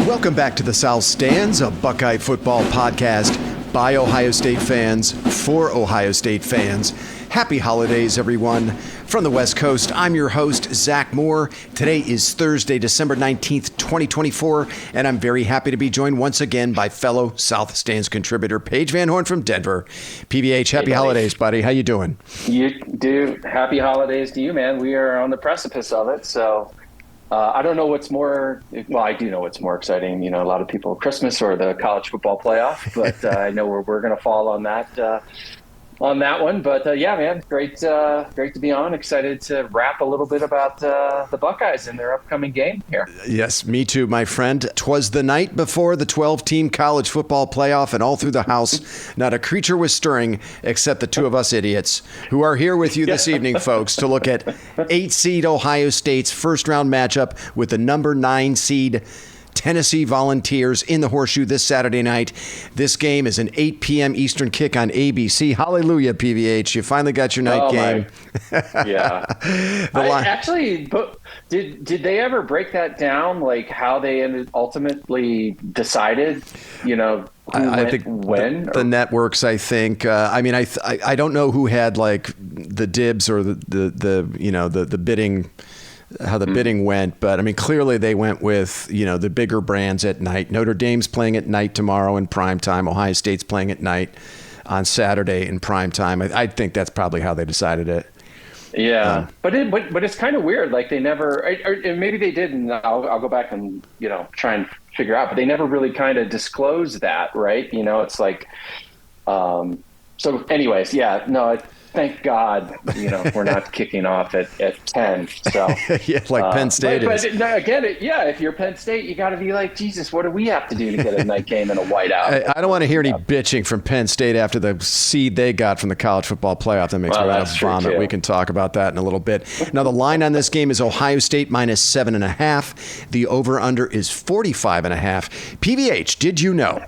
Welcome back to the South Stands, a Buckeye football podcast by Ohio State fans, for Ohio State fans. Happy holidays, everyone. From the West Coast, I'm your host, Zach Moore. Today is Thursday, December 19th, 2024, and I'm very happy to be joined once again by fellow South Stands contributor, Paige Van Horn from Denver. PVH, happy holidays, buddy. How you doing? You do. Happy holidays to you, man. We are on the precipice of it, so I don't know what's more, well, I do know what's more exciting. You know, a lot of people, Christmas or the college football playoff, but I know we're going to fall on that one. But yeah, man, great to be on. Excited to rap a little bit about the Buckeyes and their upcoming game here. Yes, me too, my friend. 'Twas the night before the 12-team college football playoff, and all through the house, not a creature was stirring except the two of us idiots who are here with you this evening, folks, to look at 8-seed Ohio State's first-round matchup with the number 9 seed Tennessee Volunteers in the Horseshoe this Saturday night. This game is an 8 p.m. Eastern kick on ABC. Hallelujah, PVH. You finally got your night game. Yeah. But did they ever break that down, like how they ultimately decided, you know, I think the networks, I think. I don't know who had like the dibs or the bidding, how the bidding went, but I mean, clearly they went with, you know, the bigger brands at night. Notre Dame's playing at night tomorrow in prime time. Ohio State's playing at night on Saturday in prime time. I think that's probably how they decided it. Yeah, but it's kind of weird. Like they never, or maybe they did, and I'll go back and, you know, try and figure out. But they never really kind of disclosed that, right? You know, it's like, so. Anyways, yeah, no. Thank God, you know, we're not kicking off at 10. So yeah, like Penn State is. But again, if you're Penn State, you got to be like, Jesus, what do we have to do to get a night game and a whiteout? I don't want to hear any bitching from Penn State after the seed they got from the college football playoff. That makes me want to vomit. We can talk about that in a little bit. Now, the line on this game is Ohio State minus 7.5. The over-under is 45.5. PVH, did you know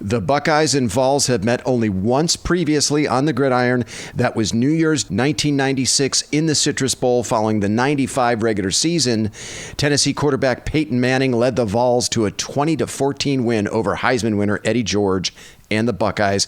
the Buckeyes and Vols have met only once previously on the gridiron? That was New Year's 1996 in the Citrus Bowl following the 95 regular season. Tennessee quarterback Peyton Manning led the Vols to a 20-14 win over Heisman winner Eddie George and the Buckeyes.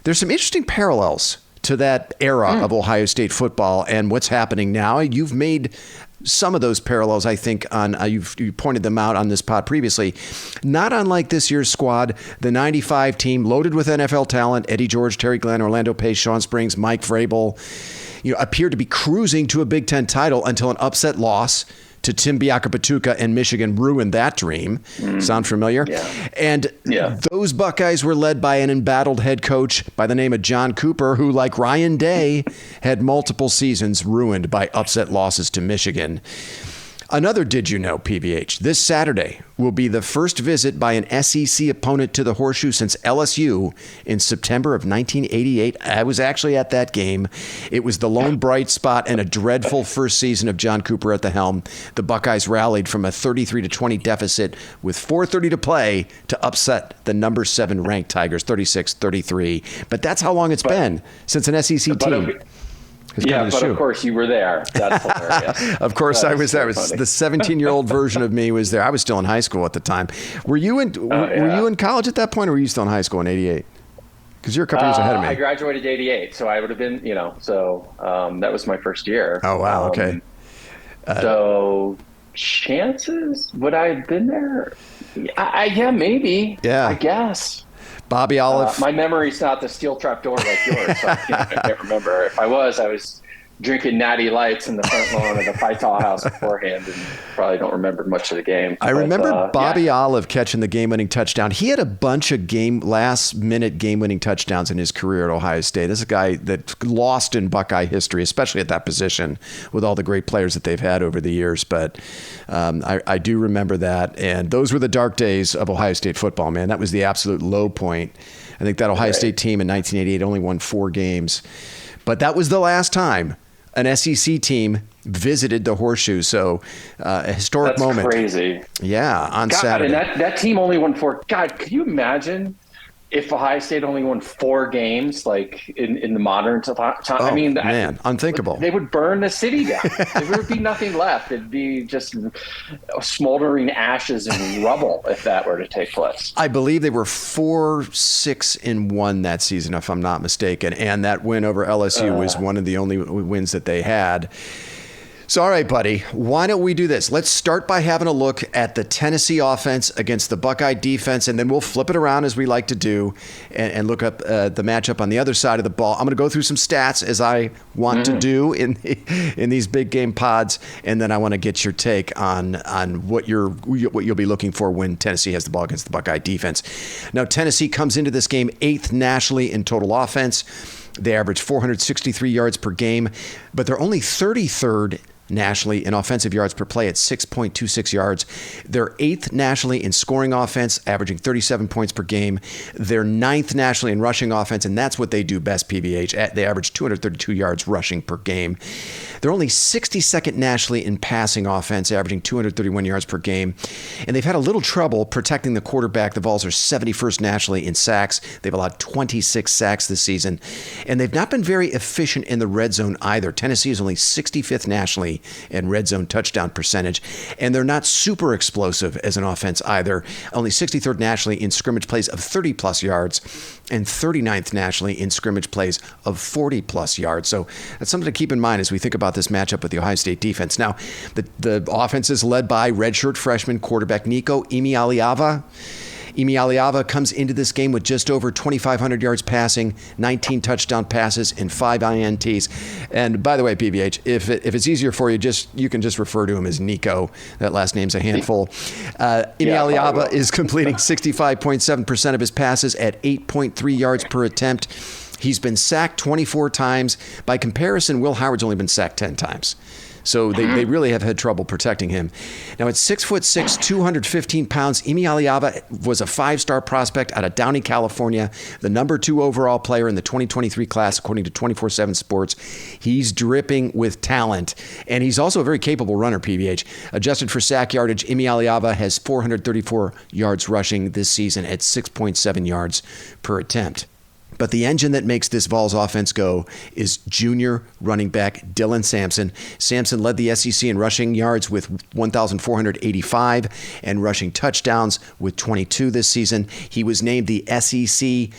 There's some interesting parallels to that era of Ohio State football and what's happening now. You've made some of those parallels, I think, on you pointed them out on this pod previously. Not unlike this year's squad, the 95 team loaded with NFL talent, Eddie George, Terry Glenn, Orlando Pace, Sean Springs, Mike Vrabel, appeared to be cruising to a Big Ten title until an upset loss to Tim Biakabatuka and Michigan ruined that dream. Sound familiar? Yeah. And those Buckeyes were led by an embattled head coach by the name of John Cooper, who, like Ryan Day, had multiple seasons ruined by upset losses to Michigan. Another did you know, PVH, this Saturday will be the first visit by an SEC opponent to the Horseshoe since LSU in September of 1988. I was actually at that game. It was the lone bright spot in a dreadful first season of John Cooper at the helm. The Buckeyes rallied from a 33-20 deficit with 4:30 to play to upset the number 7 ranked Tigers, 36-33. But that's how long it's been since an SEC team. Of course you were there. That's hilarious. Of course I was there. The 17-year-old version of me was there. I was still in high school at the time. Were you in college at that point, or were you still in high school in '88? Because you're a couple years ahead of me. I graduated '88, so I would have been, that was my first year. Oh wow, okay. So chances would I have been there? Yeah, maybe. Yeah, I guess. Bobby Olive. My memory's not the steel trap door like yours, so I can't remember. If I was drinking Natty Lights in the front lawn of the Python house beforehand, and probably don't remember much of the game. I remember Bobby Olive catching the game-winning touchdown. He had a bunch of last-minute game-winning touchdowns in his career at Ohio State. This is a guy that lost in Buckeye history, especially at that position, with all the great players that they've had over the years. But I do remember that, and those were the dark days of Ohio State football, man. That was the absolute low point. I think that Ohio State team in 1988 only won 4 games. But that was the last time an SEC team visited the Horseshoe. So a historic moment. That's crazy. Yeah, on Saturday. And that team only won 4. God, could you imagine if Ohio State only won 4 games, like in the modern time, I mean, man, unthinkable. They would burn the city down. There would be nothing left. It'd be just smoldering ashes and rubble if that were to take place. I believe they were 4-6-1 that season, if I'm not mistaken, and that win over LSU was one of the only wins that they had. So, all right, buddy, why don't we do this? Let's start by having a look at the Tennessee offense against the Buckeye defense, and then we'll flip it around as we like to do and look up the matchup on the other side of the ball. I'm going to go through some stats as I want to do in these big game pods, and then I want to get your take on what you'll be looking for when Tennessee has the ball against the Buckeye defense. Now, Tennessee comes into this game 8th nationally in total offense. They average 463 yards per game, but they're only 33rd nationally in offensive yards per play at 6.26 yards. They're 8th nationally in scoring offense, averaging 37 points per game. They're 9th nationally in rushing offense, and that's what they do best, PBH. They average 232 yards rushing per game. They're only 62nd nationally in passing offense, averaging 231 yards per game. And they've had a little trouble protecting the quarterback. The Vols are 71st nationally in sacks. They've allowed 26 sacks this season. And they've not been very efficient in the red zone either. Tennessee is only 65th nationally in red zone touchdown percentage. And they're not super explosive as an offense either. Only 63rd nationally in scrimmage plays of 30-plus yards and 39th nationally in scrimmage plays of 40-plus yards. So that's something to keep in mind as we think about this matchup with the Ohio State defense. Now, the offense is led by redshirt freshman quarterback Nico Imialiava. Imialiava comes into this game with just over 2,500 yards passing, 19 touchdown passes, and 5 INTs. And by the way, PBH, if it's easier for you, you can just refer to him as Nico. That last name's a handful. Imialiava is completing 65.7% of his passes at 8.3 yards per attempt. He's been sacked 24 times. By comparison, Will Howard's only been sacked 10 times. So they really have had trouble protecting him. Now, at 6'6", 215 pounds, Imialiava was a 5-star prospect out of Downey, California, the number 2 overall player in the 2023 class, according to 24/7 Sports. He's dripping with talent, and he's also a very capable runner, PBH. Adjusted for sack yardage, Imialiava has 434 yards rushing this season at 6.7 yards per attempt. But the engine that makes this Vols offense go is junior running back Dylan Sampson. Sampson led the SEC in rushing yards with 1,485 and rushing touchdowns with 22 this season. He was named the SEC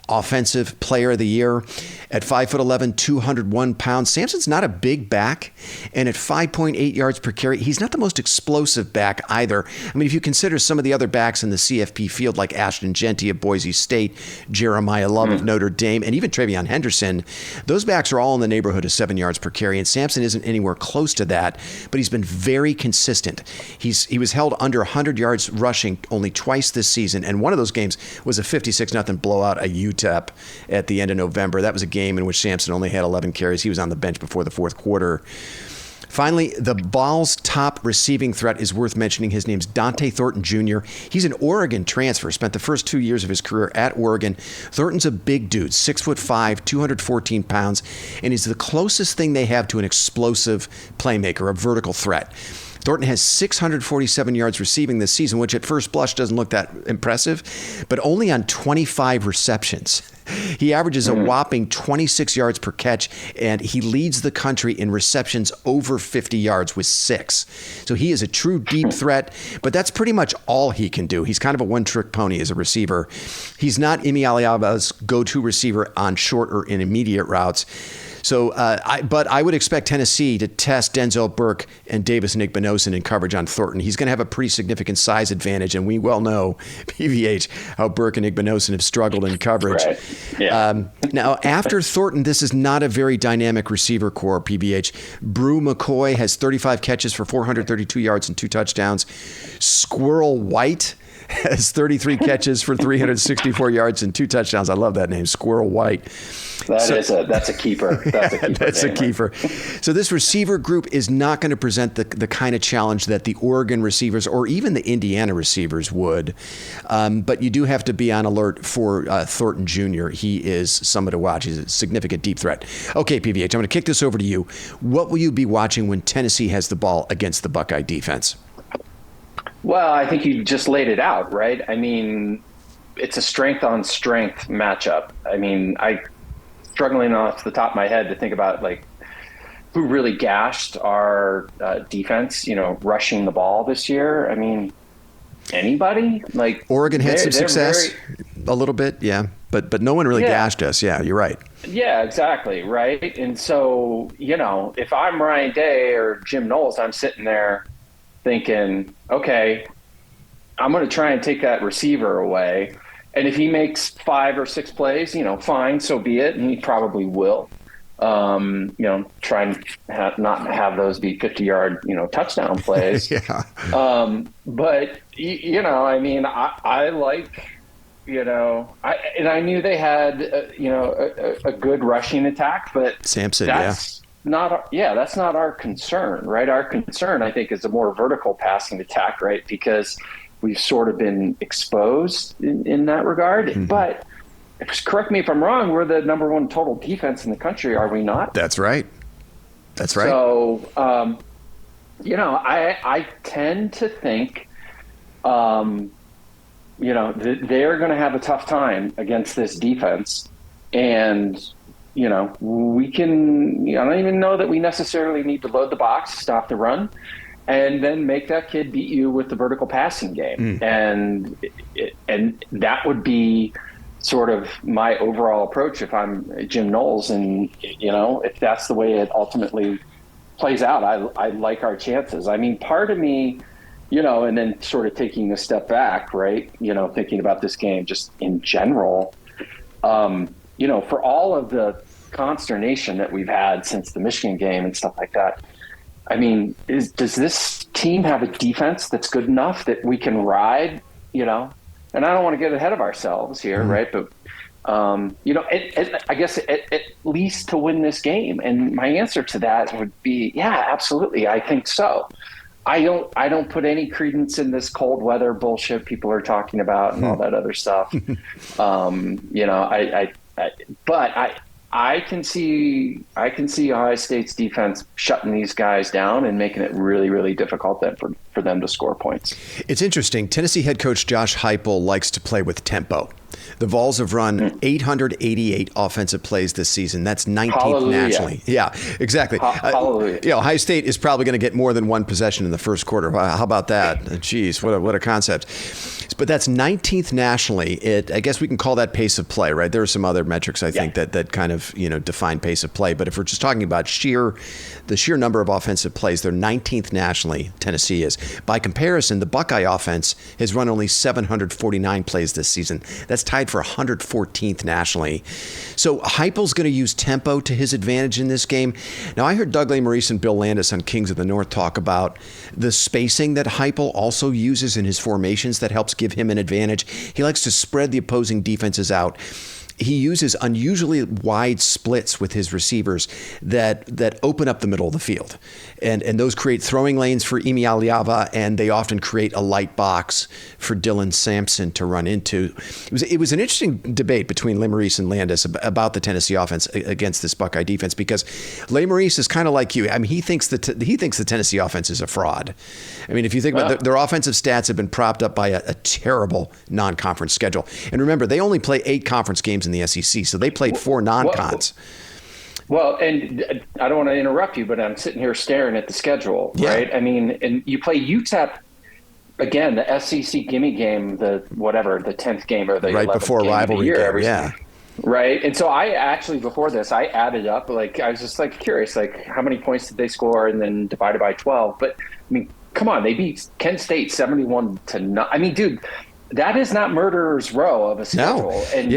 Offensive Player of the Year. At 5'11", 201 pounds, Sampson's not a big back, and at 5.8 yards per carry, he's not the most explosive back either. I mean, if you consider some of the other backs in the CFP field, like Ashton Genty of Boise State, Jeremiah Love of Notre Dame, and even Travion Henderson, those backs are all in the neighborhood of 7 yards per carry, and Sampson isn't anywhere close to that, but he's been very consistent. He was held under 100 yards rushing only twice this season, and one of those games was a 56-0 blowout at UTEP at the end of November. That was a game in which Sampson only had 11 carries. He was on the bench before the fourth quarter. Finally, the Vols' top receiving threat is worth mentioning. His name's Dante Thornton Jr. He's an Oregon transfer, spent the first 2 years of his career at Oregon. Thornton's a big dude, 6'5", 214 pounds, and he's the closest thing they have to an explosive playmaker, a vertical threat. Thornton has 647 yards receiving this season, which at first blush doesn't look that impressive, but only on 25 receptions. He averages a whopping 26 yards per catch, and he leads the country in receptions over 50 yards with 6. So he is a true deep threat, but that's pretty much all he can do. He's kind of a one-trick pony as a receiver. He's not Imialiava's go-to receiver on short or intermediate routes. So, but I would expect Tennessee to test Denzel Burke and Davis Nigbinosin in coverage on Thornton. He's going to have a pretty significant size advantage, and we well know, PVH, how Burke and Nigbinosin have struggled in coverage. Right. Yeah. Now, after Thornton, this is not a very dynamic receiver core, PBH. Brew McCoy has 35 catches for 432 yards and 2 touchdowns. Squirrel White has 33 catches for 364 yards and 2 touchdowns. I love that name, Squirrel White. That's a keeper. That's a keeper. So this receiver group is not going to present the kind of challenge that the Oregon receivers or even the Indiana receivers would. But you do have to be on alert for Thornton Jr. He is someone to watch. He's a significant deep threat. Okay, PVH, I'm going to kick this over to you. What will you be watching when Tennessee has the ball against the Buckeye defense? Well, I think you just laid it out, right? I mean, it's a strength on strength matchup. I mean, struggling off the top of my head to think about like who really gashed our defense, rushing the ball this year. I mean, anybody? Like Oregon had some success a little bit, yeah, but no one really gashed us. Yeah, you're right. Yeah, exactly, right. And so, if I'm Ryan Day or Jim Knowles, I'm sitting there thinking, okay, I'm going to try and take that receiver away. And if he makes 5 or 6 plays, fine, so be it. And he probably will. Try and not have those be 50-yard, touchdown plays. Yeah. But, I mean, I like, and I knew they had, a good rushing attack, but Sampson, that's not our concern, right? Our concern, I think, is a more vertical passing attack, right? Because we've sort of been exposed in that regard. Mm-hmm. But correct me if I'm wrong, we're the number 1 total defense in the country, are we not? That's right. So, I tend to think, they're going to have a tough time against this defense. And, we can, I don't even know that we necessarily need to load the box, stop the run, and then make that kid beat you with the vertical passing game. And that would be sort of my overall approach if I'm Jim Knowles. And, if that's the way it ultimately plays out, I like our chances. I mean, part of me, and then sort of taking a step back, right, thinking about this game just in general, for all of the consternation that we've had since the Michigan game and stuff like that, I mean, does this team have a defense that's good enough that we can ride, and I don't want to get ahead of ourselves here, right? But, I guess at least to win this game. And my answer to that would be, yeah, absolutely. I think so. I don't put any credence in this cold weather bullshit people are talking about and all that other stuff. But I can see Ohio State's defense shutting these guys down and making it really, really difficult then for them to score points. It's interesting. Tennessee head coach Josh Heupel likes to play with tempo. The Vols have run 888 offensive plays this season. That's 19th Hallelujah. Nationally. Yeah, exactly. Hallelujah. Ohio State is probably going to get more than one possession in the first quarter. How about that? Jeez, what a concept. But that's 19th nationally. I guess we can call that pace of play, right? There are some other metrics I think that kind of define pace of play. But if we're just talking about the sheer number of offensive plays, they're 19th nationally. Tennessee is. By comparison, the Buckeye offense has run only 749 plays this season. That's tied for 114th nationally. So Heupel's going to use tempo to his advantage in this game. Now, I heard Doug Lesmerises and Bill Landis on Kings of the North talk about the spacing that Heupel also uses in his formations that helps give him an advantage. He likes to spread the opposing defenses out. He uses unusually wide splits with his receivers that open up the middle of the field. And those create throwing lanes for Emi Aliava, and they often create a light box for Dylan Sampson to run into. It was an interesting debate between Lesmerises and Landis about the Tennessee offense against this Buckeye defense, because Lesmerises is kind of like you. I mean, he thinks the Tennessee offense is a fraud. I mean, if you think about their offensive stats have been propped up by a terrible non-conference schedule. And remember, they only play 8 conference games in the SEC, so they played 4 non-cons. Well, and I don't want to interrupt you, but I'm sitting here staring at the schedule, right? I mean, and you play UTEP again, the SEC gimme game, the 10th game or the right 11th before game rivalry year, game, right. And so I actually, before this, I added up, I was just curious, how many points did they score, and then divided by 12. But I mean, come on, they beat Kent State 71-0. I mean, dude, that is not murderer's row of a schedule. No. And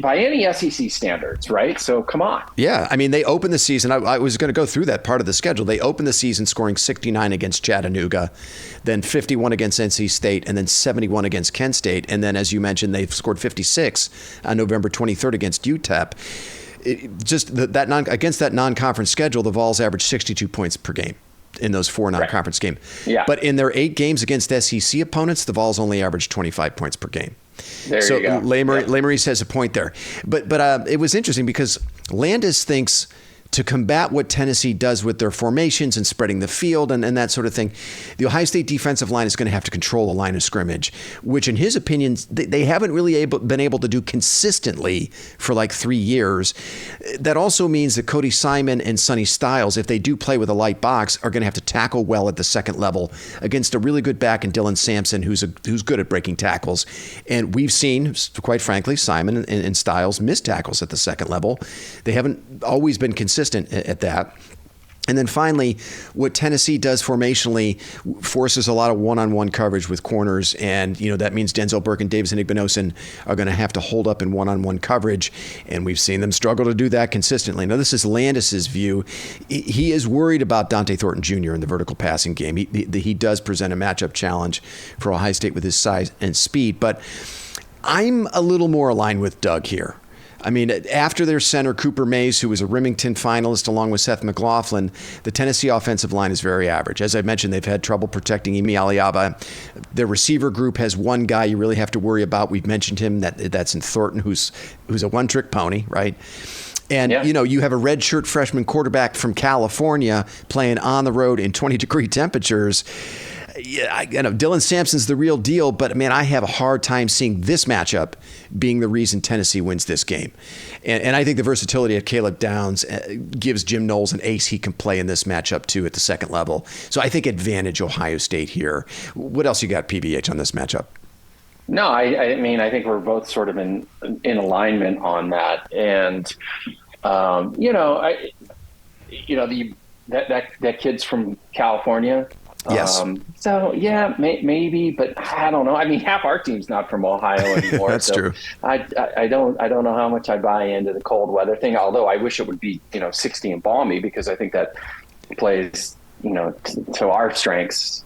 by any SEC standards, right? So come on. Yeah, I mean, they opened the season. I was going to go through that part of the schedule. They opened the season scoring 69 against Chattanooga, then 51 against NC State, and then 71 against Kent State. And then, as you mentioned, they've scored 56 on November 23rd against UTEP. Against that non-conference schedule, the Vols averaged 62 points per game in those 4 non-conference games. Yeah. But in their 8 games against SEC opponents, the Vols only averaged 25 points per game. There you go. Lesmerises has a point there. But it was interesting because Landis thinks to combat what Tennessee does with their formations and spreading the field and that sort of thing, the Ohio State defensive line is going to have to control the line of scrimmage, which in his opinion, they haven't really been able to do consistently for like 3 years. That also means that Cody Simon and Sonny Styles, if they do play with a light box, are going to have to tackle well at the second level against a really good back in Dylan Sampson, who's good at breaking tackles. And we've seen, quite frankly, Simon and Styles miss tackles at the second level. They haven't always been consistent at that. And then finally, what Tennessee does formationally forces a lot of one-on-one coverage with corners. And, that means Denzel Burke and Davison Igbinosun are going to have to hold up in one-on-one coverage. And we've seen them struggle to do that consistently. Now, this is Landis's view. He is worried about Dante Thornton Jr. in the vertical passing game. He does present a matchup challenge for Ohio State with his size and speed. But I'm a little more aligned with Doug here. I mean, after their center, Cooper Mays, who was a Remington finalist along with Seth McLaughlin, the Tennessee offensive line is very average. As I mentioned, they've had trouble protecting Imi Aliaba. Their receiver group has one guy you really have to worry about. We've mentioned him. That's in Thornton, who's a one-trick pony, right? And, you have a redshirt freshman quarterback from California playing on the road in 20-degree temperatures. Yeah, Dylan Sampson's the real deal, but man, I have a hard time seeing this matchup being the reason Tennessee wins this game. And I think the versatility of Caleb Downs gives Jim Knowles an ace he can play in this matchup too at the second level. So I think advantage Ohio State here. What else you got, PBH, on this matchup? No, I mean, I think we're both sort of in alignment on that. And, that kid's from California. Yes. Maybe, but I don't know. I mean, half our team's not from Ohio anymore. That's true. I don't know how much I buy into the cold weather thing. Although I wish it would be 60 and balmy, because I think that plays to our strengths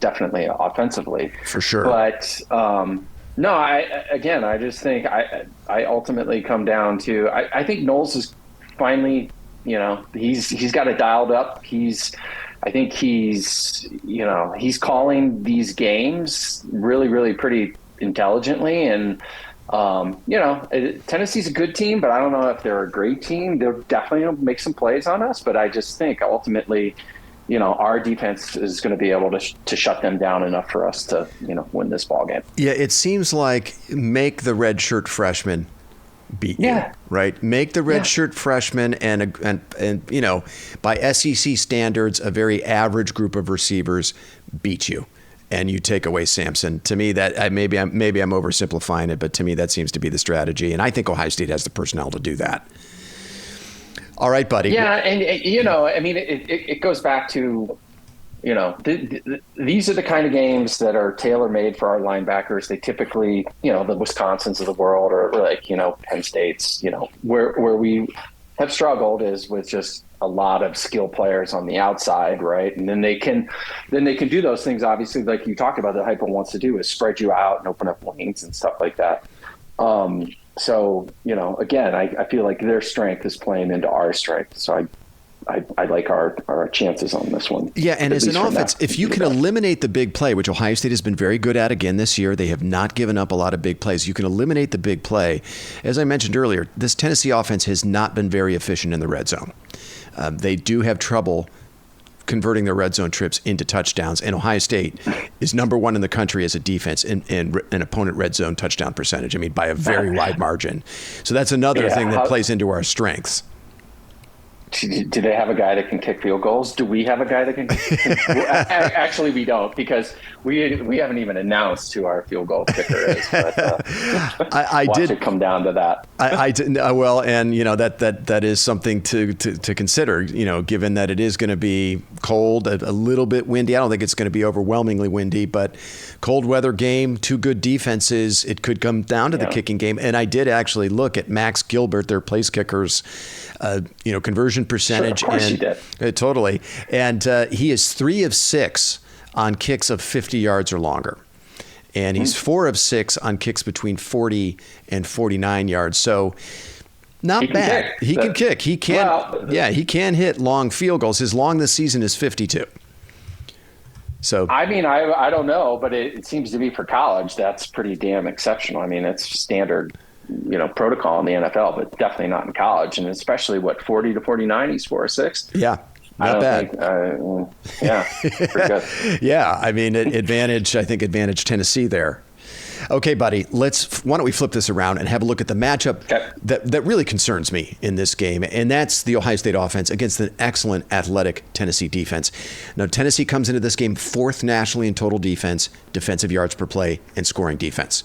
definitely offensively for sure. But no, I just think I ultimately come down to I think Knowles is finally he's got it dialed up. I think he's calling these games really, really pretty intelligently. And, Tennessee's a good team, but I don't know if they're a great team. They'll definitely make some plays on us. But I just think ultimately, our defense is going to be able to shut them down enough for us to, win this ball game. Yeah, it seems like make the redshirt freshman beat you, right? Make the redshirt freshman and by SEC standards, a very average group of receivers beat you, and you take away Sampson. To me, that maybe I'm oversimplifying it, but to me that seems to be the strategy, and I think Ohio State has the personnel to do that. All right, buddy. Yeah, and it goes back to these are the kind of games that are tailor-made for our linebackers. They typically, the Wisconsins of the world, or like, Penn States, where we have struggled is with just a lot of skill players on the outside, right? And then they can do those things, obviously, like you talked about, that Hyper wants to do, is spread you out and open up lanes and stuff like that. So, again, I feel like their strength is playing into our strength. So I like our chances on this one. Yeah, and as an offense, if you can eliminate the big play, which Ohio State has been very good at again this year, they have not given up a lot of big plays. You can eliminate the big play. As I mentioned earlier, this Tennessee offense has not been very efficient in the red zone. They do have trouble converting their red zone trips into touchdowns, and Ohio State is number one in the country as a defense in an opponent red zone touchdown percentage. I mean, by a very wide margin. So that's another thing that plays into our strengths. Do they have a guy that can kick field goals? Do we have a guy that can actually, we don't, because we haven't even announced who our field goal kicker is. But, I watch did it come down to that. I did well, and that is something to consider. Given that it is going to be cold, a little bit windy. I don't think it's going to be overwhelmingly windy, but cold weather game, two good defenses. It could come down to the kicking game. And I did actually look at Max Gilbert, their place kickers, conversion percentage. Sure, of course and you did. Totally. And he is 3 of 6 on kicks of 50 yards or longer. And he's 4 of 6 on kicks between 40 and 49 yards. So not bad. He can kick. He can. He can hit long field goals. His long this season is 52. So I mean, I don't know, but it seems to be for college. That's pretty damn exceptional. I mean, it's standard, protocol in the NFL, but definitely not in college. And especially 40 to 49, he's 4'6". Yeah. Not bad. Pretty good. Yeah. I mean, advantage Tennessee there. Okay, buddy, why don't we flip this around and have a look at the matchup that really concerns me in this game, and that's the Ohio State offense against an excellent athletic Tennessee defense. Now, Tennessee comes into this game fourth nationally in total defense, defensive yards per play, and scoring defense.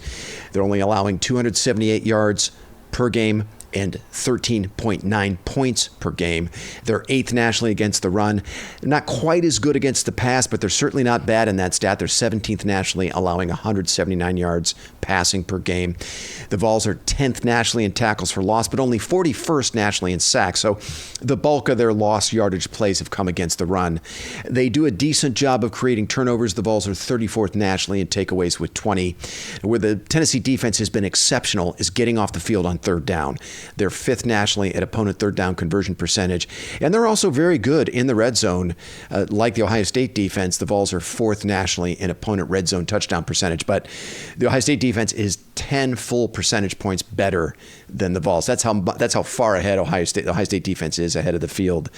They're only allowing 278 yards per game and 13.9 points per game. They're eighth nationally against the run. They're not quite as good against the pass, but they're certainly not bad in that stat. They're 17th nationally, allowing 179 yards passing per game. The Vols are 10th nationally in tackles for loss, but only 41st nationally in sacks. So the bulk of their lost yardage plays have come against the run. They do a decent job of creating turnovers. The Vols are 34th nationally in takeaways with 20. Where the Tennessee defense has been exceptional is getting off the field on third down. They're fifth nationally at opponent third down conversion percentage. And they're also very good in the red zone. Like the Ohio State defense, the Vols are fourth nationally in opponent red zone touchdown percentage. But the Ohio State defense is 10 full percentage points better than the Vols. That's how far ahead the Ohio State defense is ahead of the field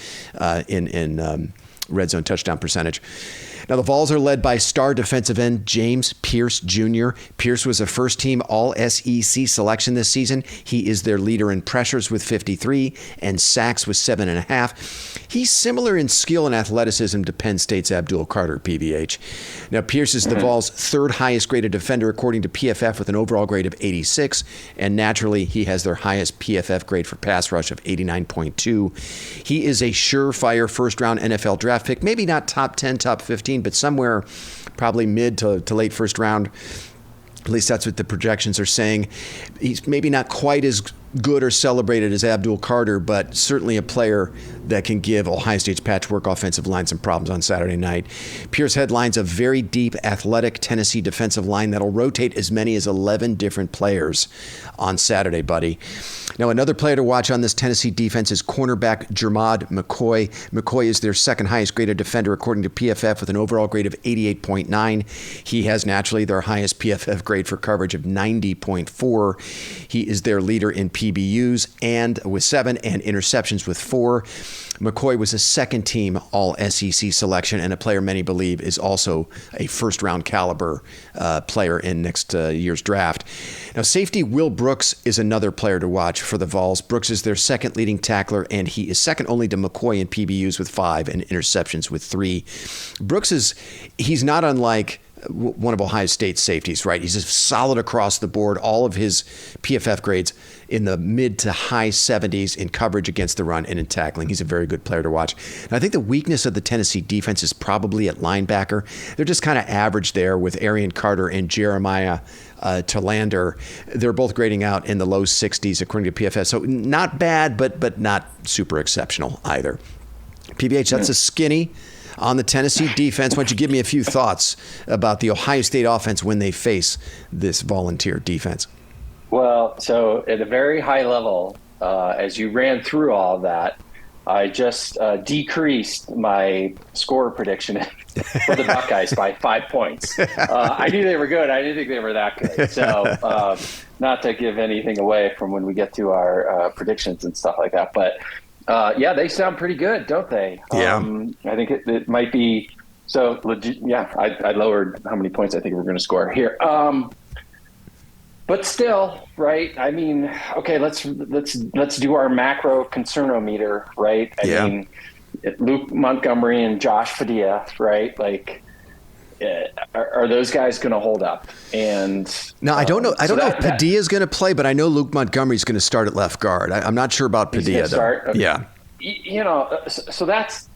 in red zone touchdown percentage. Now, the Vols are led by star defensive end James Pierce Jr. Pierce was a first-team All-SEC selection this season. He is their leader in pressures with 53 and sacks with 7.5. He's similar in skill and athleticism to Penn State's Abdul Carter, PVH. Now, Pierce is the Vols' third highest graded defender according to PFF with an overall grade of 86, and naturally, he has their highest PFF grade for pass rush of 89.2. He is a surefire first-round NFL draft pick, maybe not top 10, top 15, but somewhere probably mid to late first round. At least that's what the projections are saying. He's maybe not quite as good or celebrated as Abdul Carter, but certainly a player that can give Ohio State's patchwork offensive line some problems on Saturday night. Pierce headlines a very deep, athletic Tennessee defensive line that'll rotate as many as 11 different players on Saturday, buddy. Now, another player to watch on this Tennessee defense is cornerback Jermod McCoy. McCoy is their second highest graded defender according to PFF with an overall grade of 88.9. He has naturally their highest PFF grade for coverage of 90.4. He is their leader in PBUs and with 7 and interceptions with 4. McCoy was a second-team All-SEC selection and a player many believe is also a first-round caliber player in next year's draft. Now, safety Will Brooks is another player to watch for the Vols. Brooks is their second leading tackler, and he is second only to McCoy in PBUs with 5 and interceptions with 3. Brooks he's not unlike one of Ohio State's safeties, right? He's just solid across the board. All of his PFF grades in the mid to high 70s in coverage against the run and in tackling. He's a very good player to watch. And I think the weakness of the Tennessee defense is probably at linebacker. They're just kind of average there with Arian Carter and Jeremiah Tolander. They're both grading out in the low 60s according to PFF. So not bad, but not super exceptional either. PBH, that's a skinny on the Tennessee defense. Why don't you give me a few thoughts about the Ohio State offense when they face this volunteer defense? Well, so at a very high level, as you ran through all of that, I just decreased my score prediction for the Buckeyes by 5 points. I knew they were good. I didn't think they were that good. So not to give anything away from when we get to our predictions and stuff like that. But yeah, they sound pretty good, don't they? Yeah. I think it might be so legit. Yeah, I lowered how many points I think we're going to score here. But still, right? I mean, okay, let's do our macro concernometer, right? I mean, Luke Montgomery and Josh Padilla, right? Like, are those guys going to hold up? And now I don't know. I don't know if Padilla's going to play, but I know Luke Montgomery's going to start at left guard. I'm not sure about Padilla. Start? Okay. Yeah. You know, so that's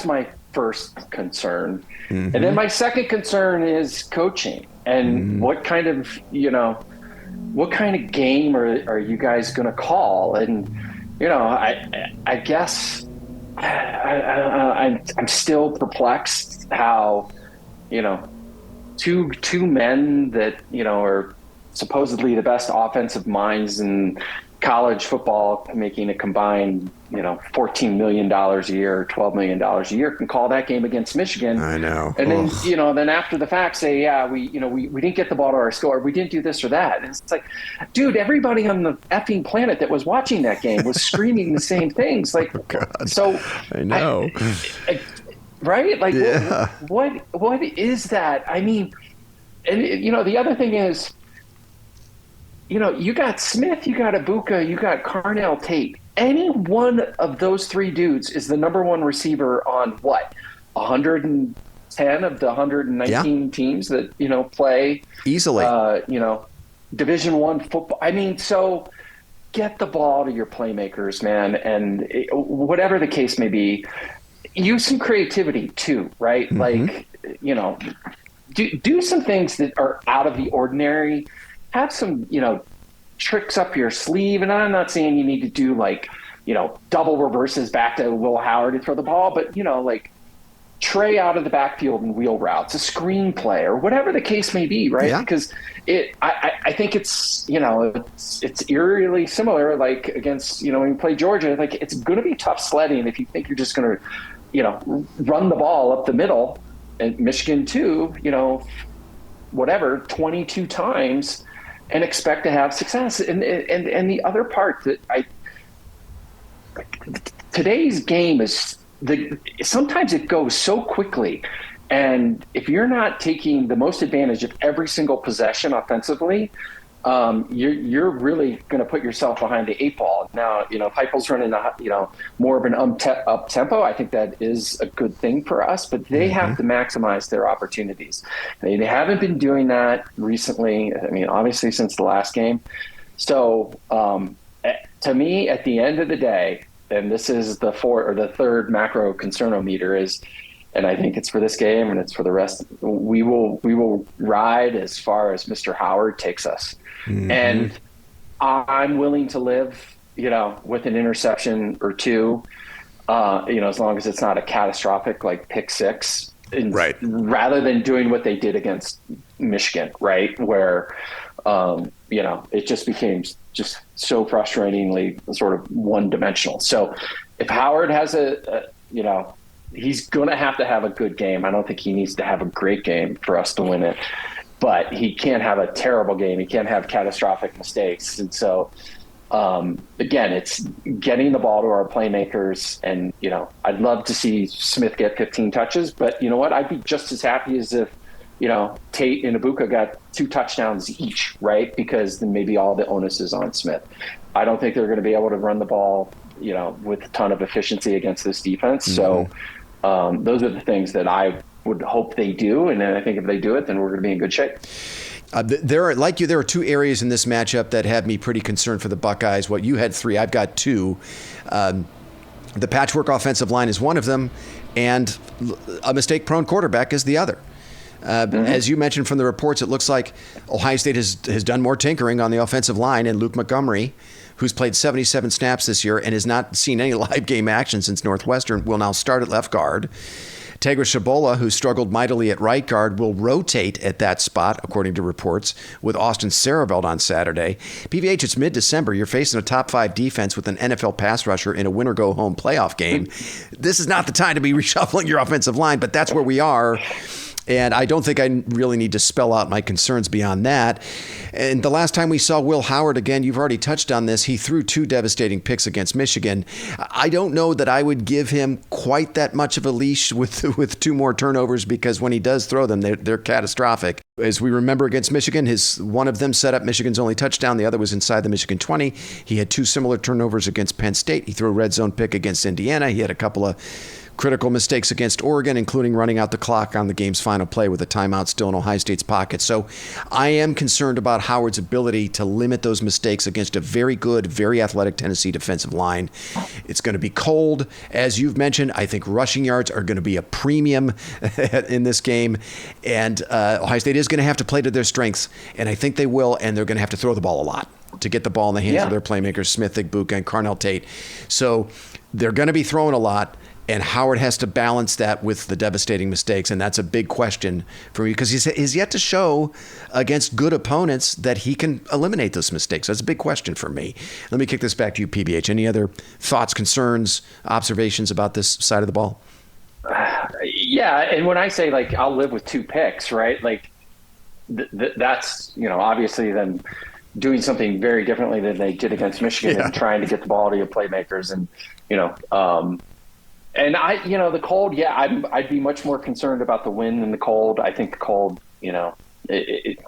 my first concern, Mm-hmm. and then my second concern is coaching and what kind of game are you guys going to call? And I guess I'm still perplexed how two men that are supposedly the best offensive minds in college football making a combined, $14 million a year, $12 million a year can call that game against Michigan. I know. And then, then after the fact say, yeah, we didn't get the ball to our score. We didn't do this or that. And it's like, dude, everybody on the effing planet that was watching that game was screaming the same things. Like, God. so I know. Right? Like, yeah. what is that? I mean, and the other thing is, you got Smith, you got Ibuka, you got Carnell Tate. Any one of those three dudes is the number one receiver on 110 of the 119 teams that play easily. Division I football. I mean, so get the ball to your playmakers, man, and whatever the case may be, use some creativity too, right? Mm-hmm. Like, do some things that are out of the ordinary. Have some, tricks up your sleeve. And I'm not saying you need to do like, double reverses back to Will Howard to throw the ball, but, like Trey out of the backfield and wheel routes, a screenplay or whatever the case may be, right? Yeah. Because I think it's, it's eerily similar, like against, when you play Georgia, like it's going to be tough sledding if you think you're just going to, run the ball up the middle. And Michigan too, whatever, 22 times and expect to have success. And the other part that today's game is sometimes it goes so quickly. And if you're not taking the most advantage of every single possession offensively, you're really going to put yourself behind the eight ball. Now, if Heupel's running, more of an up tempo, I think that is a good thing for us, but they have to maximize their opportunities. They haven't been doing that recently. I mean, obviously since the last game. So to me, at the end of the day, and this is the third macro concernometer is, and I think it's for this game and it's for the rest. We will ride as far as Mr. Howard takes us. Mm-hmm. And I'm willing to live, with an interception or two, as long as it's not a catastrophic like pick six, right? Rather than doing what they did against Michigan, right? Where, it just became just so frustratingly sort of one dimensional. So if Howard has he's going to have a good game. I don't think he needs to have a great game for us to win it, but he can't have a terrible game. He can't have catastrophic mistakes. And so, again, it's getting the ball to our playmakers. And, I'd love to see Smith get 15 touches, but you know what? I'd be just as happy as if, Tate and Ibuka got 2 touchdowns each, right? Because then maybe all the onus is on Smith. I don't think they're going to be able to run the ball, with a ton of efficiency against this defense. Mm-hmm. So those are the things that I would hope they do. And then I think if they do it, then we're going to be in good shape. There are 2 areas in this matchup that have me pretty concerned for the Buckeyes. What you had 3, I've got 2. The patchwork offensive line is one of them, and a mistake-prone quarterback is the other. As you mentioned from the reports, it looks like Ohio State has done more tinkering on the offensive line, and Luke Montgomery, who's played 77 snaps this year and has not seen any live game action since Northwestern, will now start at left guard. Tegra Shabola, who struggled mightily at right guard, will rotate at that spot, according to reports, with Austin Sarabelt on Saturday. PVH, it's mid-December. You're facing a top-5 defense with an NFL pass rusher in a win-or-go-home playoff game. This is not the time to be reshuffling your offensive line, but that's where we are. And I don't think I really need to spell out my concerns beyond that. And the last time we saw Will Howard, again, you've already touched on this, he threw 2 devastating picks against Michigan. I don't know that I would give him quite that much of a leash with 2 more turnovers, because when he does throw them, they're catastrophic. As we remember against Michigan, one of them set up Michigan's only touchdown. The other was inside the Michigan 20. He had 2 similar turnovers against Penn State. He threw a red zone pick against Indiana. He had a couple of critical mistakes against Oregon, including running out the clock on the game's final play with a timeout still in Ohio State's pocket. So I am concerned about Howard's ability to limit those mistakes against a very good, very athletic Tennessee defensive line. It's going to be cold. As you've mentioned, I think rushing yards are going to be a premium in this game. And Ohio State is going to have to play to their strengths, and I think they will, and they're going to have to throw the ball a lot to get the ball in the hands of their playmakers, Smith, Ibuka, and Carnell Tate. So they're going to be throwing a lot. And Howard has to balance that with the devastating mistakes. And that's a big question for me because he's yet to show against good opponents that he can eliminate those mistakes. That's a big question for me. Let me kick this back to you, PBH. Any other thoughts, concerns, observations about this side of the ball? Yeah. And when I say, like, I'll live with 2 picks, right? Like, that's, obviously them doing something very differently than they did against Michigan and trying to get the ball to your playmakers. And, and the cold, I'd be much more concerned about the wind than the cold. I think the cold, it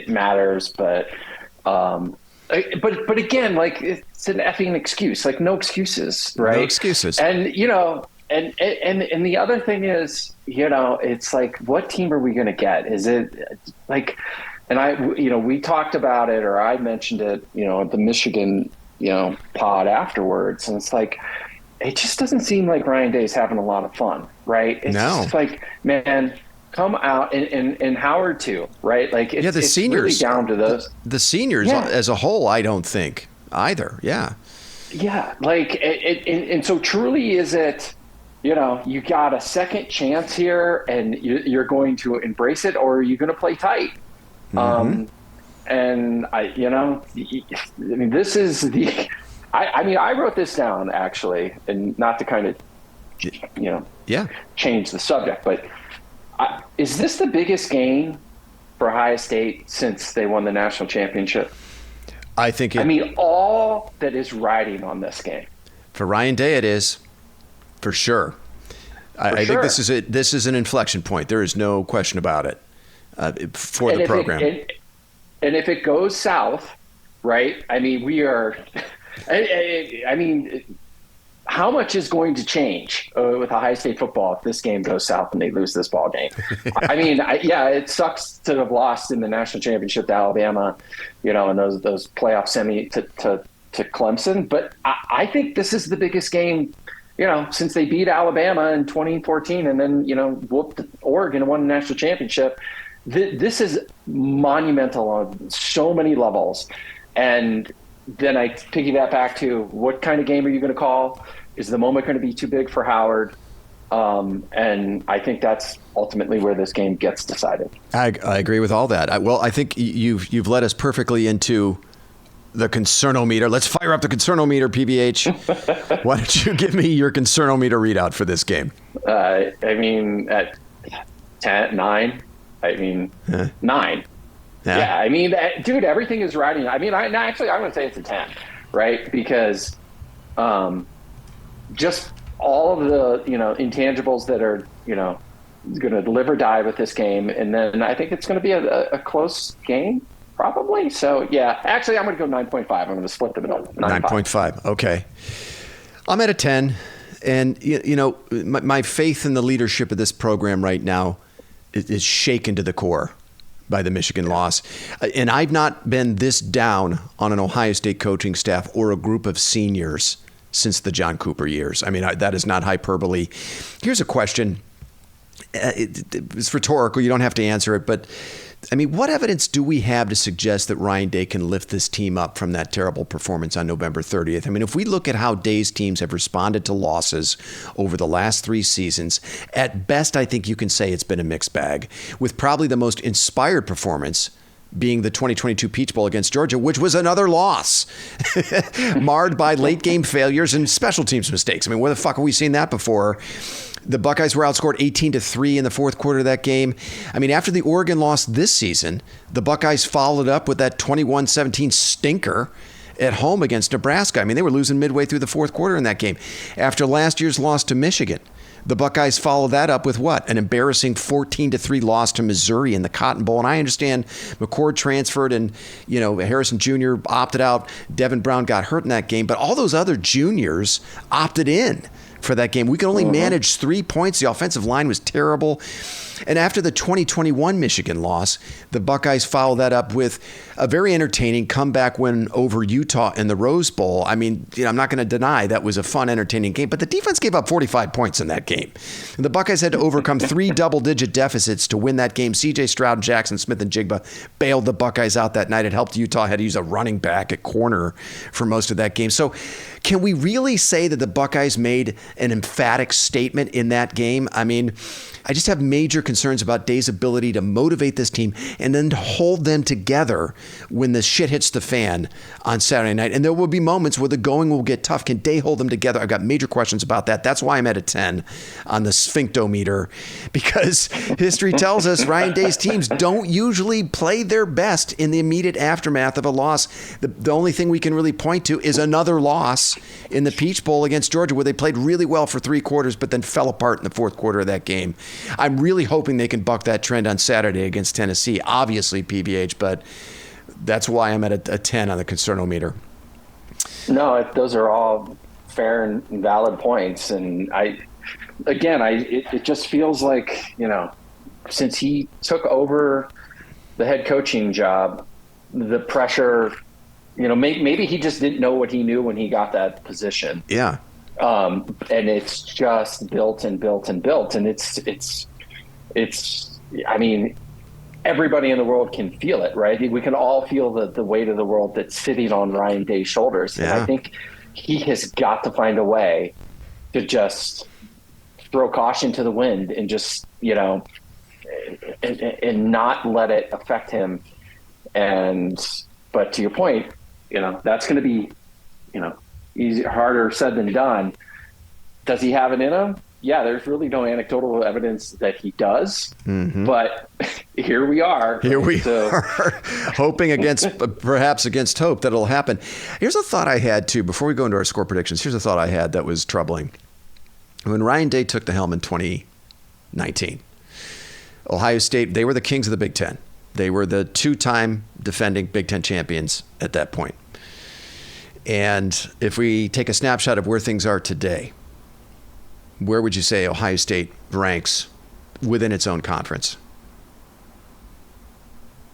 matters, but again, like, it's an effing excuse, like no excuses, right? No excuses. And, and the other thing is, it's like, what team are we going to get? Is it like, and we talked about it, or I mentioned it, at the Michigan, pod afterwards. And it's like, it just doesn't seem like Ryan Day's having a lot of fun, right? It's just like, man, come out, and Howard too, right? Like, the seniors, really down to those. The seniors as a whole, I don't think either. Yeah. Yeah. Like, and so truly, is it, you got a second chance here and you're going to embrace it, or are you going to play tight? Mm-hmm. And this is I wrote this down actually, and not to kind of, change the subject, but is this the biggest game for Ohio State since they won the national championship? I think all that is riding on this game. For Ryan Day, it is, for sure. I think this is an inflection point. There is no question about it for the program. And if it goes south, right? We are. How much is going to change with Ohio State football if this game goes south and they lose this ball game? It sucks to have lost in the national championship to Alabama, and those playoff semi to Clemson. But I think this is the biggest game, since they beat Alabama in 2014 and then, whooped Oregon and won the national championship. This is monumental on so many levels. And then I piggyback back to, what kind of game are you going to call? Is the moment going to be too big for Howard? And I think that's ultimately where this game gets decided. I agree with all that. I think you've led us perfectly into the concernometer. Let's fire up the concernometer, PBH. Why don't you give me your concernometer readout for this game? At 9. 9. Yeah. Dude, everything is riding. I'm going to say it's a 10, right? Because just all of the, intangibles that are, going to live or die with this game. And then I think it's going to be a close game, probably. So, yeah, actually, I'm going to go 9.5. I'm going to split the middle. 9.5. Okay. I'm at a 10. And, my faith in the leadership of this program right now is shaken to the core by the Michigan loss. And I've not been this down on an Ohio State coaching staff or a group of seniors since the John Cooper years. That is not hyperbole. Here's a question. It's rhetorical. You don't have to answer it. But, what evidence do we have to suggest that Ryan Day can lift this team up from that terrible performance on November 30th? If we look at how Day's teams have responded to losses over the last 3 seasons, at best, I think you can say it's been a mixed bag, with probably the most inspired performance being the 2022 Peach Bowl against Georgia, which was another loss, marred by late game failures and special teams mistakes. Where the fuck have we seen that before? The Buckeyes were outscored 18-3 in the fourth quarter of that game. After the Oregon loss this season, the Buckeyes followed up with that 21-17 stinker at home against Nebraska. They were losing midway through the fourth quarter in that game. After last year's loss to Michigan, the Buckeyes followed that up with what? An embarrassing 14-3 loss to Missouri in the Cotton Bowl. And I understand McCord transferred and, Harrison Jr. opted out. Devin Brown got hurt in that game. But all those other juniors opted in for that game. We could only manage 3 points. The offensive line was terrible. And after the 2021 Michigan loss, the Buckeyes followed that up with a very entertaining comeback win over Utah in the Rose Bowl. I mean, I'm not going to deny that was a fun, entertaining game, but the defense gave up 45 points in that game. And the Buckeyes had to overcome 3 double-digit deficits to win that game. C.J. Stroud, Jackson Smith, and Jigba bailed the Buckeyes out that night. It helped Utah had to use a running back at corner for most of that game. So can we really say that the Buckeyes made an emphatic statement in that game? I mean, I just have major concerns about Day's ability to motivate this team and then to hold them together when the shit hits the fan on Saturday night. And there will be moments where the going will get tough. Can Day hold them together? I've got major questions about that. That's why I'm at a 10 on the sphinctometer, because history tells us Ryan Day's teams don't usually play their best in the immediate aftermath of a loss. The only thing we can really point to is another loss in the Peach Bowl against Georgia, where they played really well for 3 quarters, but then fell apart in the 4th quarter of that game. I'm really hoping they can buck that trend on Saturday against Tennessee, obviously, PBH, but that's why I'm at a 10 on the concernometer. No, those are all fair and valid points. And it just feels like, since he took over the head coaching job, the pressure, maybe he just didn't know what he knew when he got that position. Yeah. And it's just built and built and built. And it's, I mean, everybody in the world can feel it, right? We can all feel the weight of the world that's sitting on Ryan Day's shoulders. Yeah. And I think he has got to find a way to just throw caution to the wind and just, and not let it affect him. But to your point, that's going to be, easier, harder said than done. Does he have it in him? Yeah, there's really no anecdotal evidence that he does, but here we are. Here we are, hoping perhaps against hope that it'll happen. Here's a thought I had, too, before we go into our score predictions. Here's a thought I had that was troubling. When Ryan Day took the helm in 2019, Ohio State, they were the kings of the Big Ten. They were the 2-time defending Big Ten champions at that point. And if we take a snapshot of where things are today, where would you say Ohio State ranks within its own conference?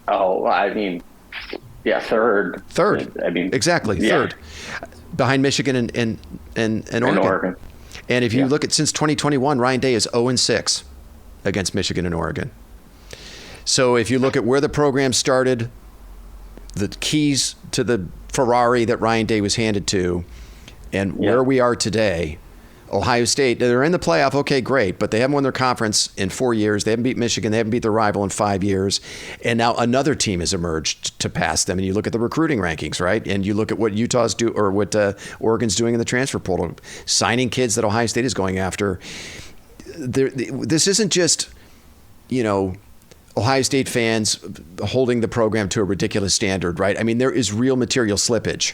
Oh, I mean, yeah, third. I mean, exactly, yeah. Third. Behind Michigan and Oregon. And if you look at since 2021, Ryan Day is 0-6 against Michigan and Oregon. So if you look at where the program started, the keys to the Ferrari that Ryan Day was handed to, and where we are today, Ohio State, they're in the playoff, okay, great, but they haven't won their conference in 4 years. They haven't beat Michigan. They haven't beat their rival in 5 years. And now another team has emerged to pass them. And you look at the recruiting rankings, right? And you look at what Utah's do or what Oregon's doing in the transfer portal, signing kids that Ohio State is going after. This isn't just, Ohio State fans holding the program to a ridiculous standard, right? I mean, there is real material slippage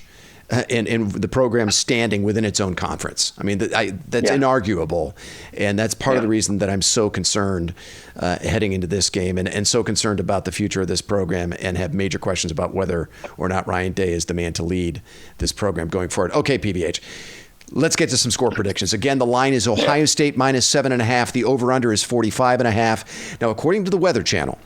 in the program standing within its own conference. I mean, that's inarguable. And that's part of the reason that I'm so concerned heading into this game and so concerned about the future of this program and have major questions about whether or not Ryan Day is the man to lead this program going forward. Okay, PBH. Let's get to some score predictions. Again, the line is Ohio State minus 7.5. The over-under is 45.5. Now, according to the Weather Channel,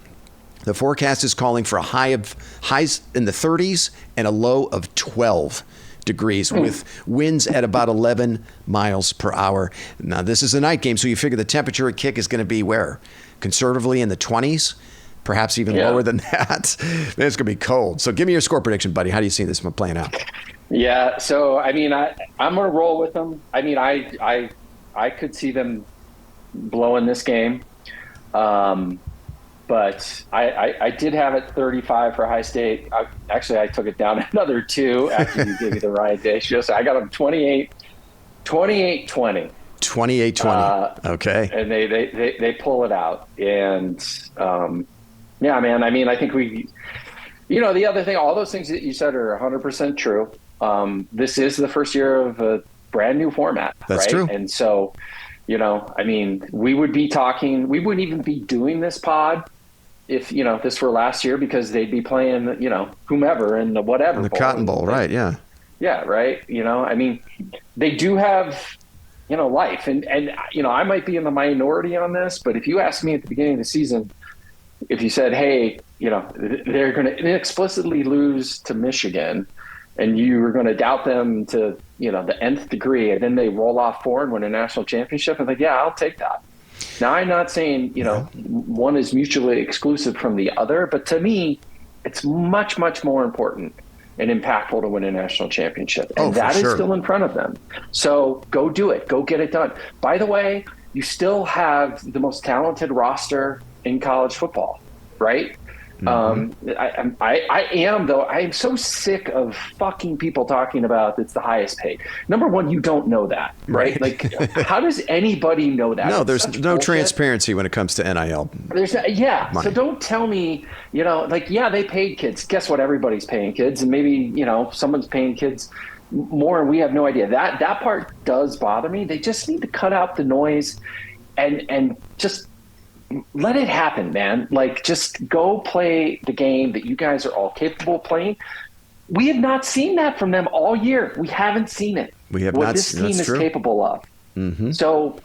the forecast is calling for highs in the 30s and a low of 12 degrees with winds at about 11 miles per hour. Now, this is a night game, so you figure the temperature at kick is going to be where? Conservatively in the 20s, perhaps even lower than that. It's going to be cold. So give me your score prediction, buddy. How do you see this one playing out? Yeah, so I mean, I'm going to roll with them. I mean, I could see them blowing this game, but I did have it 35 for Ohio State. I took it down another 2 after you gave me the Ryan Day show. So I got them 28-20. 28-20. Okay. And they pull it out. And yeah, man. I mean, I think the other thing, all those things that you said are 100% true. This is the first year of a brand new format. That's right? true. And so, I mean, we wouldn't even be doing this pod if, this were last year, because they'd be playing, whomever in the whatever in the bowl. Cotton Bowl, right? Yeah. Yeah. Right. I mean, they do have, life and, I might be in the minority on this, but if you asked me at the beginning of the season, if you said, hey, they're going to explicitly lose to Michigan, and you are going to doubt them to, the nth degree, and then they roll off 4 and win a national championship. I'm like, yeah, I'll take that. Now, I'm not saying, one is mutually exclusive from the other, but to me, it's much, much more important and impactful to win a national championship. And that is still in front of them. So go do it. Go get it done. By the way, you still have the most talented roster in college football, right? Mm-hmm. I am so sick of fucking people talking about it's the highest paid. Number one, you don't know that, right? Like, how does anybody know that? No, there's no transparency when it comes to NIL. So don't tell me, they paid kids. Guess what? Everybody's paying kids, and maybe, someone's paying kids more, and we have no idea. That part does bother me. They just need to cut out the noise and just let it happen, man. Like, just go play the game that you guys are all capable of playing. We have not seen that from them all year. We haven't seen it. We have what not. This team is capable of. Mm-hmm. So,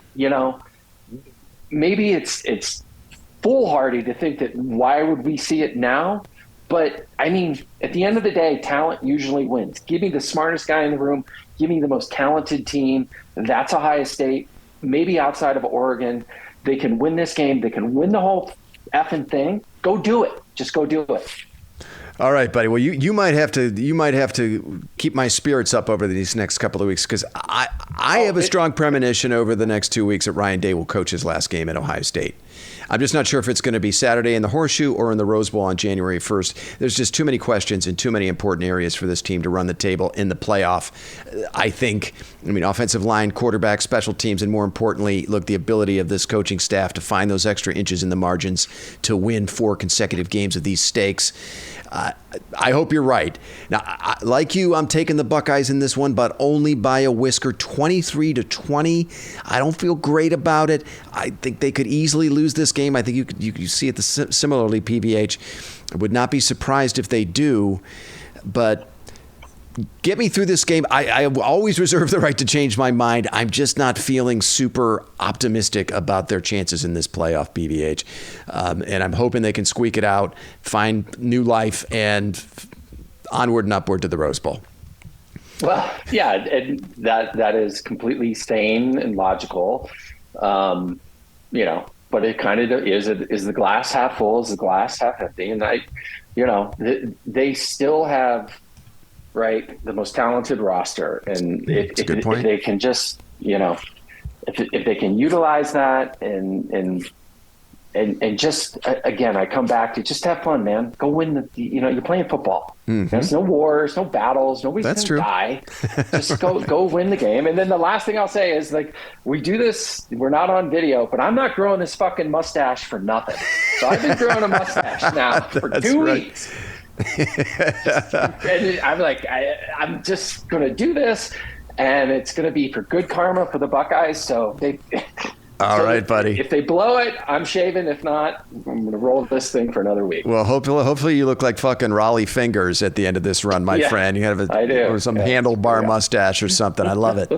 maybe it's foolhardy to think that why would we see it now? But I mean, at the end of the day, talent usually wins. Give me the smartest guy in the room. Give me the most talented team. That's Ohio State. Maybe outside of Oregon. They can win this game. They can win the whole effing thing. Go do it. Just go do it. All right, buddy. Well, you might have to keep my spirits up over these next couple of weeks, because I have a strong premonition over the next 2 weeks that Ryan Day will coach his last game at Ohio State. I'm just not sure if it's going to be Saturday in the Horseshoe or in the Rose Bowl on January 1st. There's just too many questions and too many important areas for this team to run the table in the playoff. I think, offensive line, quarterback, special teams, and more importantly, look, the ability of this coaching staff to find those extra inches in the margins to win 4 consecutive games of these stakes. I hope you're right. Now, like you, I'm taking the Buckeyes in this one, but only by a whisker, 23-20. I don't feel great about it. I think they could easily lose this game. I think you see it similarly, PVH. I would not be surprised if they do, but get me through this game. I always reserve the right to change my mind. I'm just not feeling super optimistic about their chances in this playoff, PVH. And I'm hoping they can squeak it out, find new life, and onward and upward to the Rose Bowl. Well, yeah, and that is completely sane and logical. But it kind of is the glass half full, is the glass half empty? And they still have, right, the most talented roster, and if they can just, if they can utilize that and just, again, I come back to just have fun, man. Go win you're playing football. Mm-hmm. There's no wars, no battles, nobody's gonna die. Just go win the game. And then the last thing I'll say is, like, we do this, we're not on video, but I'm not growing this fucking mustache for nothing. So I've been growing a mustache now for 2 weeks. And I'm like, I'm just going to do this, and it's going to be for good karma for the Buckeyes. So all right, buddy. If they blow it, I'm shaving. If not, I'm going to roll this thing for another week. Well, hopefully you look like fucking Raleigh Fingers at the end of this run, my friend. You have some handlebar mustache or something. I love it.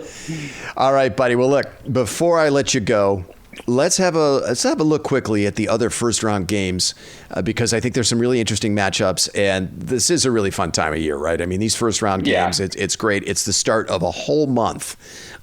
All right, buddy. Well, look, before I let you go, let's have a look quickly at the other first round games, because I think there's some really interesting matchups, and this is a really fun time of year, right? I mean, these first round games, it's great. It's the start of a whole month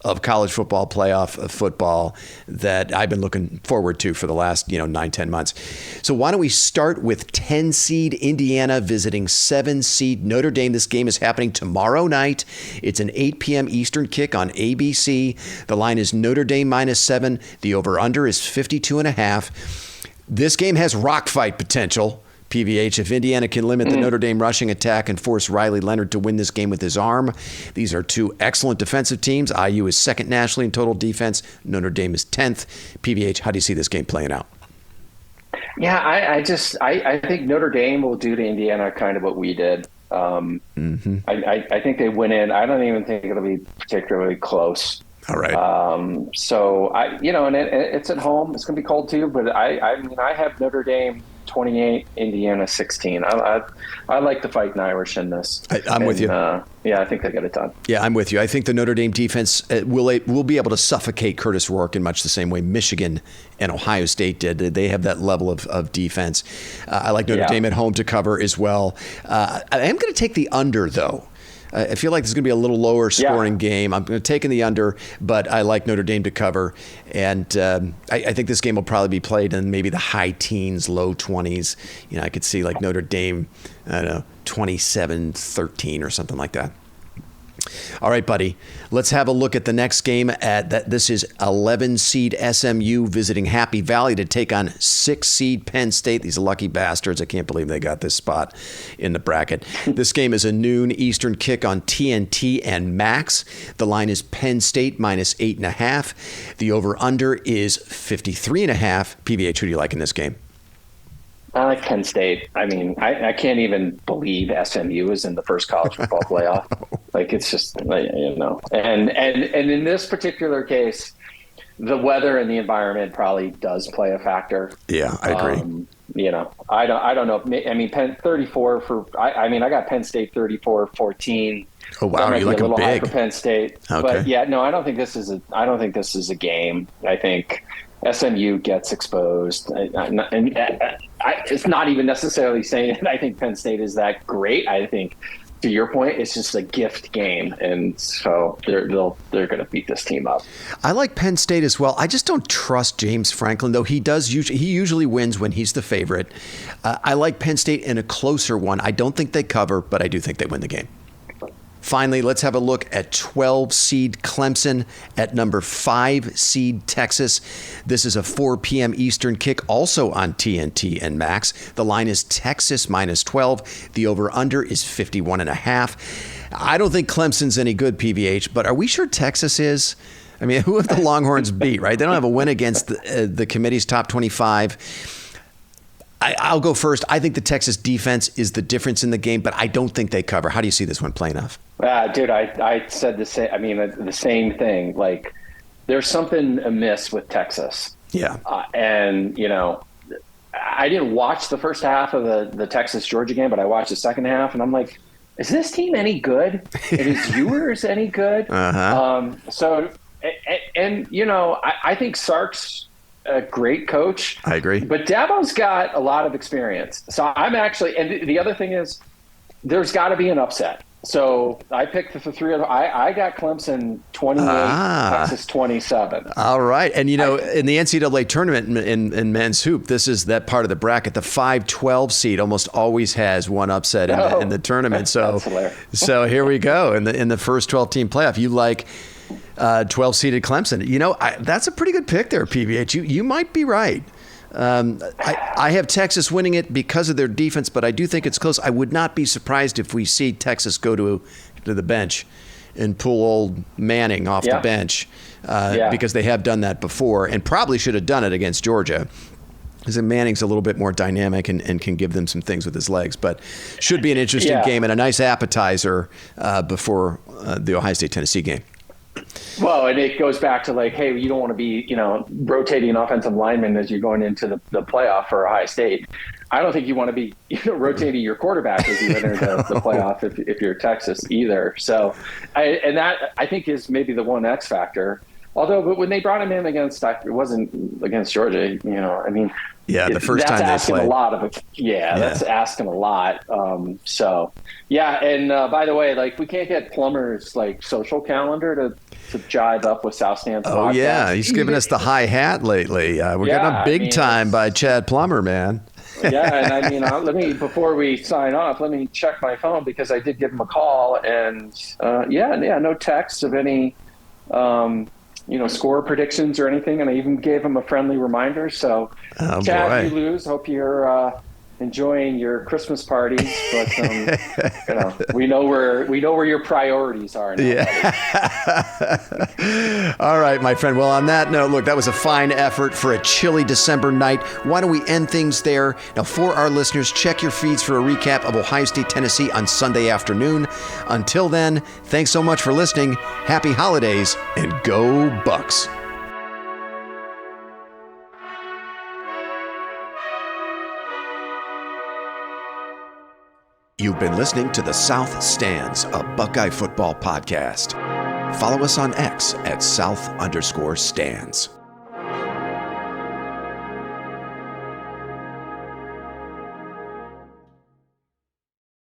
of college football, playoff football that I've been looking forward to for the last 9-10 months. So why don't we start with 10 seed Indiana visiting 7 seed Notre Dame. This game is happening tomorrow night. It's an 8 p.m. Eastern kick on ABC. The line is Notre Dame -7. The over-under is 52.5. This game has rock fight potential, PVH. If Indiana can limit the Notre Dame rushing attack and force Riley Leonard to win this game with his arm. These are 2 excellent defensive teams. IU is second nationally in total defense. Notre Dame is 10th. PVH, how do you see this game playing out? Yeah, I think Notre Dame will do to Indiana kind of what we did. I think they went in. I don't even think it'll be particularly close. All right. So and it's at home. It's going to be cold too. But I have Notre Dame 28, Indiana 16. I like the Fighting Irish in this. I'm with you. Yeah, I think they get it done. Yeah, I'm with you. I think the Notre Dame defense will be able to suffocate Curtis Rourke in much the same way Michigan and Ohio State did. They have that level of defense. I like Notre Dame at home to cover as well. I am going to take the under, though. I feel like this is going to be a little lower scoring game. I'm taking the under, but I like Notre Dame to cover. And I think this game will probably be played in maybe the high teens, low 20s. I could see like Notre Dame, 27-13 or something like that. All right, buddy. Let's have a look at the next game. This is 11 seed SMU visiting Happy Valley to take on 6 seed Penn State. These lucky bastards. I can't believe they got this spot in the bracket. This game is a noon Eastern kick on TNT and Max. The line is Penn State minus 8.5. The over-under is 53.5. PVH, who do you like in this game? I like Penn State. I mean, I can't even believe SMU is in the first college football playoff. Like, it's just, and in this particular case, the weather and the environment probably does play a factor. Yeah, I agree. I don't know. I mean, Penn 34 I got Penn State 34-14. Oh wow, you like a little high big for Penn State. Okay. But yeah, no, I don't think this is a game. I think SMU gets exposed. It's not even necessarily saying that I think Penn State is that great. I think, to your point, it's just a gift game, and so they're going to beat this team up. I like Penn State as well. I just don't trust James Franklin, though he usually wins when he's the favorite. I like Penn State in a closer one. I don't think they cover, but I do think they win the game. Finally, let's have a look at 12 seed Clemson at number 5 seed Texas. This is a 4 p.m. Eastern kick, also on TNT and Max. The line is Texas minus 12. The over-under is 51.5. I don't think Clemson's any good, PVH, but are we sure Texas is? I mean, who have the Longhorns beat, right? They don't have a win against the committee's top 25. I'll go first. I think the Texas defense is the difference in the game, but I don't think they cover. How do you see this one playing off? Dude, I said the same. I mean, the same thing. Like, there's something amiss with Texas. Yeah. And I didn't watch the first half of the Texas-Georgia game, but I watched the second half, and I'm like, is this team any good? Is Ewers any good? Uh-huh. I think Sark's a great coach. I agree. But Dabo's got a lot of experience. So I'm actually, and the other thing is, there's got to be an upset. So I picked the 3 of them. I got Clemson 28, Texas 27. All right. And, in the NCAA tournament in men's hoop, this is that part of the bracket. The 5-12 seed almost always has one upset in the tournament. So, so here we go. In the first 12-team playoff, you like 12-seeded Clemson. That's a pretty good pick there, PVH. You might be right. I have Texas winning it because of their defense, but I do think it's close. I would not be surprised if we see Texas go to the bench and pull old Manning off the bench because they have done that before and probably should have done it against Georgia. Because Manning's a little bit more dynamic and can give them some things with his legs. But should be an interesting game and a nice appetizer before the Ohio State-Tennessee game. Well, and it goes back to like, hey, you don't want to be, rotating offensive linemen as you're going into the playoff for Ohio State. I don't think you want to be rotating your quarterback as you enter the playoff if you're Texas either. So, I think is maybe the one X factor. Although, but when they brought him in it wasn't against Georgia. Yeah, the first time they played. That's asking a lot. And by the way, like, we can't get Plummer's social calendar to jive up with South Stand's podcast. Oh yeah, he's giving us the high hat lately. We're getting a big time by Chad Plummer, man. Yeah, and let me, before we sign off, let me check my phone because I did give him a call, and no text of any score predictions or anything, and I even gave him a friendly reminder. So, Chad, you lose. Hope you're enjoying your Christmas parties, but we know where your priorities are now. Yeah. All right, my friend. Well, on that note, look, that was a fine effort for a chilly December night. Why don't we end things there? Now, for our listeners, check your feeds for a recap of Ohio State, Tennessee on Sunday afternoon. Until then, thanks so much for listening. Happy holidays, and go Bucks. You've been listening to the South Stands, a Buckeye football podcast. Follow us on X at South_Stands.